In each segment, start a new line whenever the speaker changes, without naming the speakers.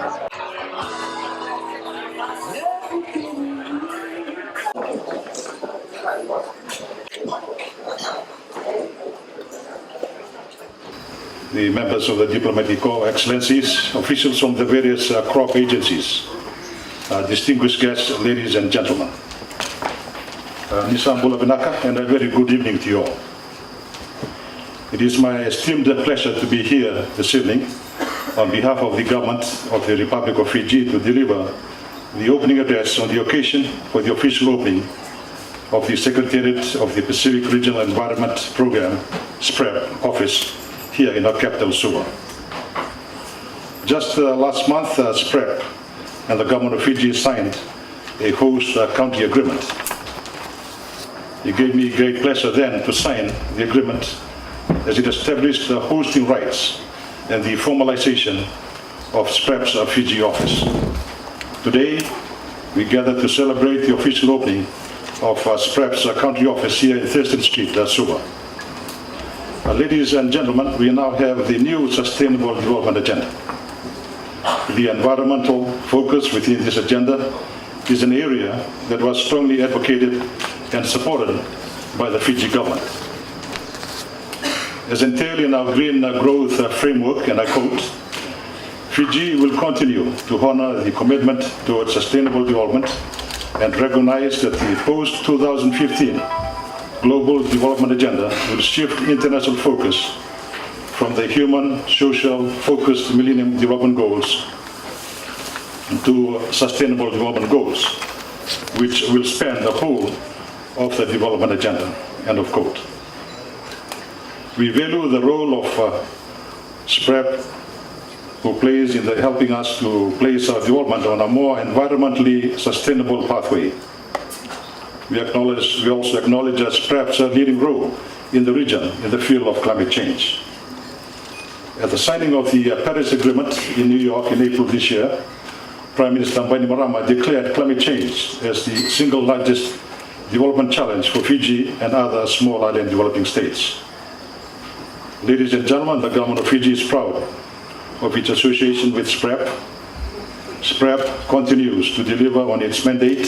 The members of the Diplomatic Corps, Excellencies, officials from the various crop agencies, distinguished guests, ladies and gentlemen. Nisam Bulabanaka, and a very good evening to you all. It is my esteemed pleasure to be here this evening on behalf of the government of the Republic of Fiji to deliver the opening address on the occasion for the official opening of the Secretariat of the Pacific Regional Environment Program, SPREP office here in our capital, Suva. Just last month, SPREP and the government of Fiji signed a host county agreement. It gave me great pleasure then to sign the agreement as it established the hosting rights and the formalization of SPREP's Fiji office. Today, we gather to celebrate the official opening of SPREP's county office here in Thurston Street, Suva. Ladies and gentlemen, we now have the new Sustainable Development Agenda. The environmental focus within this agenda is an area that was strongly advocated and supported by the Fiji government. As entailed in our Green Growth Framework, and I quote, Fiji will continue to honor the commitment towards sustainable development and recognize that the post-2015 Global Development Agenda will shift international focus from the human, social, focused Millennium Development Goals to Sustainable Development Goals, which will span the whole of the development agenda, end of quote. We value the role of SPREP, who plays in helping us to place our development on a more environmentally sustainable pathway. We also acknowledge SPREP's leading role in the region in the field of climate change. At the signing of the Paris Agreement in New York in April this year, Prime Minister Bainimarama declared climate change as the single largest development challenge for Fiji and other small island developing states. Ladies and gentlemen, the government of Fiji is proud of its association with SPREP. SPREP continues to deliver on its mandate,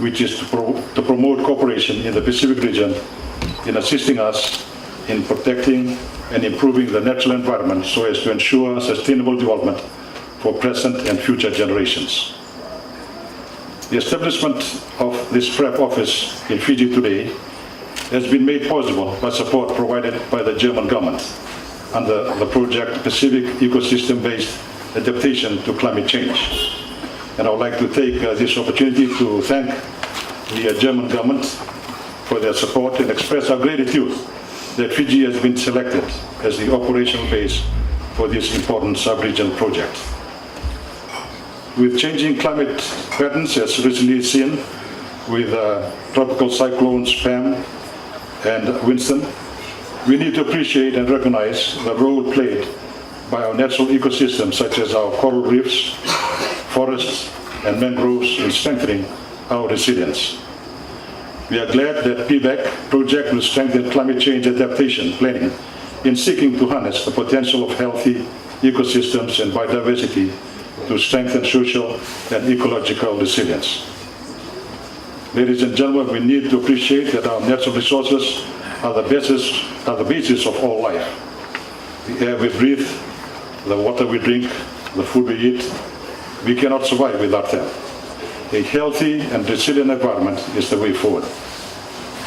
which is to promote cooperation in the Pacific region in assisting us in protecting and improving the natural environment so as to ensure sustainable development for present and future generations. The establishment of this SPREP office in Fiji today has been made possible by support provided by the German government under the project Pacific Ecosystem-Based Adaptation to Climate Change. And I would like to take this opportunity to thank the German government for their support and express our gratitude that Fiji has been selected as the operational base for this important sub-regional project. With changing climate patterns as recently seen with tropical cyclones Pam and Winston, we need to appreciate and recognize the role played by our natural ecosystems such as our coral reefs, forests and mangroves in strengthening our resilience. We are glad that PBAC project will strengthen climate change adaptation planning in seeking to harness the potential of healthy ecosystems and biodiversity to strengthen social and ecological resilience. Ladies and gentlemen, we need to appreciate that our natural resources are the basis of all life. The air we breathe, the water we drink, the food we eat, we cannot survive without them. A healthy and resilient environment is the way forward.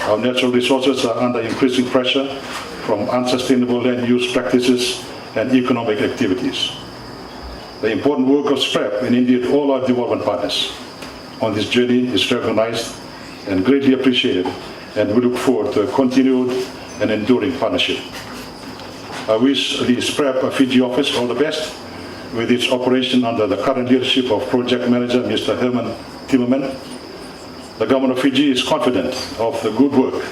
Our natural resources are under increasing pressure from unsustainable land use practices and economic activities. The important work of SPREP and indeed all our development partners on this journey is recognized and greatly appreciated, and we look forward to a continued and enduring partnership. I wish the SPREP Fiji office all the best with its operation under the current leadership of Project Manager Mr. Herman Timmerman. The government of Fiji is confident of the good work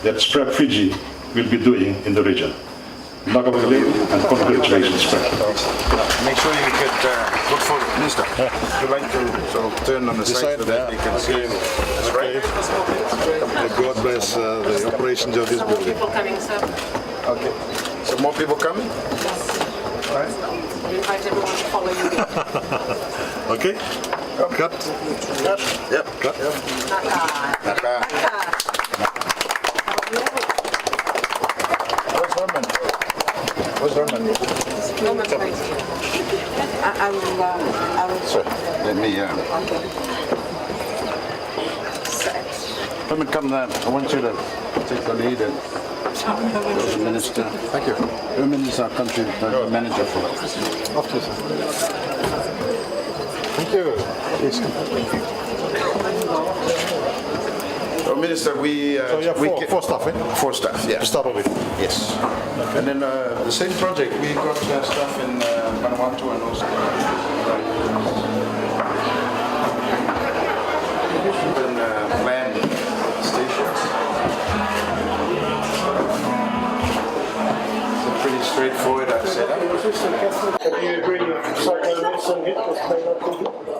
that SPREP Fiji will be doing in the region. Nagavale and congratulations, SPREP.
Make sure you get look for the minister. You'd like to sort of turn on the side so that they can see. That's right.
God bless the operations of this building.
People coming, sir.
Okay. So more people coming?
Yes.
All right.
We invite everyone. follow you.
Okay. Cut. Yep. Cut.
Naka. Where's Herman?
I will.
Sir, let me. Herman, come down. I want you to take the lead and the minister. Thank you. Herman is our country manager for us.
Off to you, sir. Thank you. Yes.
So, Minister, we.
So you have four staff, eh?
4 staff, yeah.
To start off with.
Yes. And then the same project, we got stuff in Vanuatu and also even planned stations. It's a pretty straightforward setup.
Do you agree with Cyclone Wilson hit was played up?